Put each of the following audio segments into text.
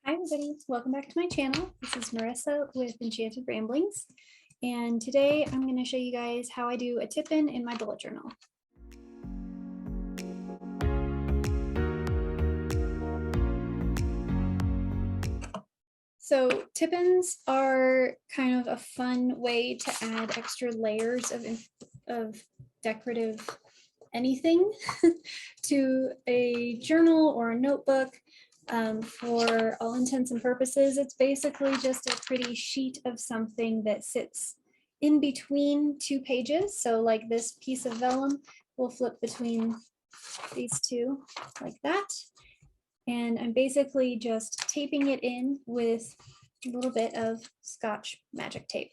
Hi everybody, welcome back to my channel. This is Marissa with Enchanted Ramblings, and today I'm going to show you guys how I do a tip-in my bullet journal. So tip-ins are kind of a fun way to add extra layers of decorative anything to a journal or a notebook. For all intents and purposes, it's basically just a pretty sheet of something that sits in between two pages. So like this piece of vellum will flip between these two like that. And I'm basically just taping it in with a little bit of Scotch magic tape.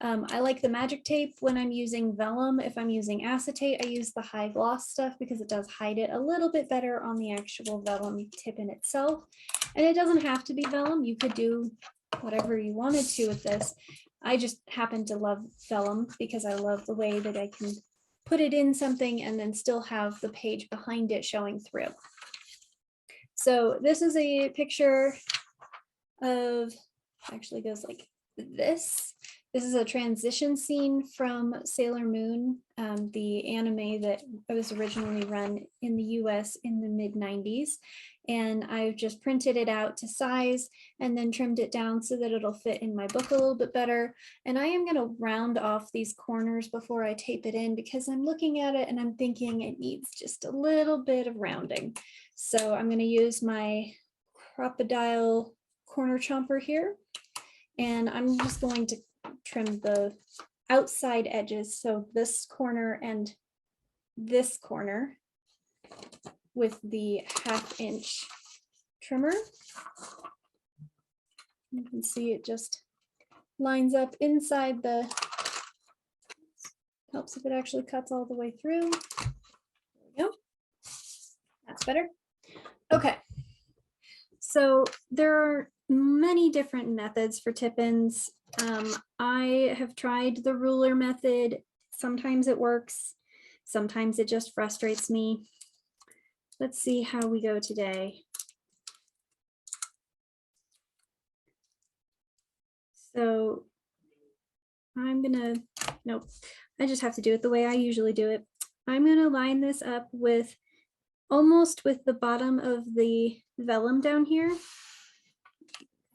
I like the magic tape when I'm using vellum. If I'm using acetate, I use the high gloss stuff because it does hide it a little bit better on the actual vellum tip in itself. And it doesn't have to be vellum. You could do whatever you wanted to with this. I just happen to love vellum because I love the way that I can put it in something and then still have the page behind it showing through. So this is a picture of, actually goes like this. This is a transition scene from Sailor Moon, the anime that was originally run in the US in the mid-90s. And I've just printed it out to size and then trimmed it down so that it'll fit in my book a little bit better. And I am going to round off these corners before I tape it in because I'm looking at it and I'm thinking it needs just a little bit of rounding. So I'm going to use my Crocodile corner chomper here. And I'm just going to trim the outside edges, so this corner and this corner, with the 1/2 inch trimmer. You can see it just lines up inside the, helps if it actually cuts all the way through. There we go. That's better. Okay. So there are many different methods for tip-ins. I have tried the ruler method. Sometimes it works. Sometimes it just frustrates me. Let's see how we go today. So I'm gonna, nope, I just have to do it the way I usually do it. I'm gonna line this up with almost with the bottom of the vellum down here.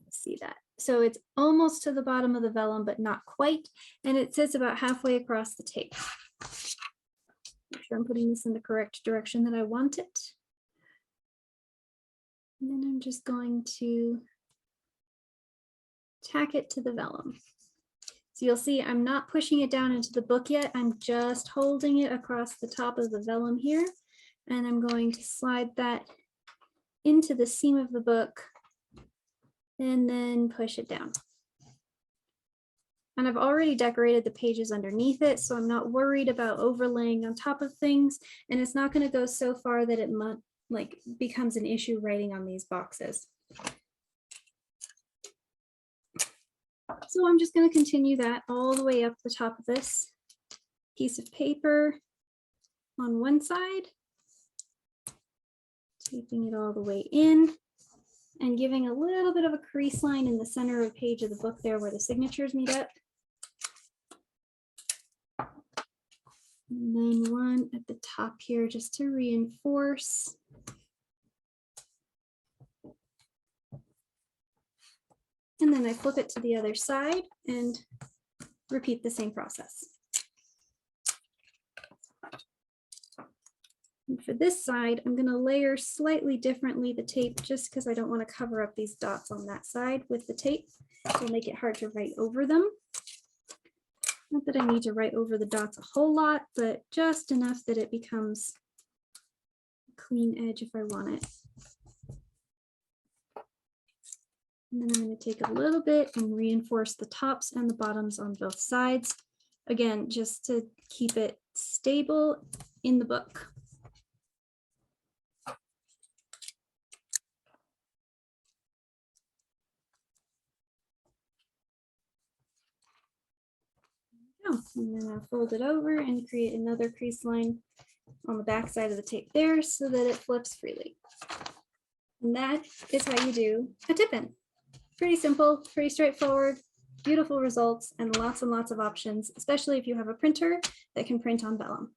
See that? So it's almost to the bottom of the vellum, but not quite. And it sits about halfway across the tape. Make sure I'm putting this in the correct direction that I want it. And then I'm just going to tack it to the vellum. So you'll see I'm not pushing it down into the book yet. I'm just holding it across the top of the vellum here. And I'm going to slide that into the seam of the book and then push it down. And I've already decorated the pages underneath it, so I'm not worried about overlaying on top of things. And it's not going to go so far that it becomes an issue writing on these boxes. So I'm just going to continue that all the way up the top of this piece of paper on one side, taping it all the way in and giving a little bit of a crease line in the center of the page of the book there where the signatures meet up. And then one at the top here just to reinforce. And then I flip it to the other side and repeat the same process. And for this side, I'm going to layer slightly differently the tape just because I don't want to cover up these dots on that side with the tape. It'll make it hard to write over them. Not that I need to write over the dots a whole lot, but just enough that it becomes a clean edge if I want it. And then I'm going to take a little bit and reinforce the tops and the bottoms on both sides. Again, just to keep it stable in the book. And then I'll fold it over and create another crease line on the back side of the tape there so that it flips freely. And that is how you do a tip-in. Pretty simple, pretty straightforward, beautiful results, and lots of options, especially if you have a printer that can print on vellum.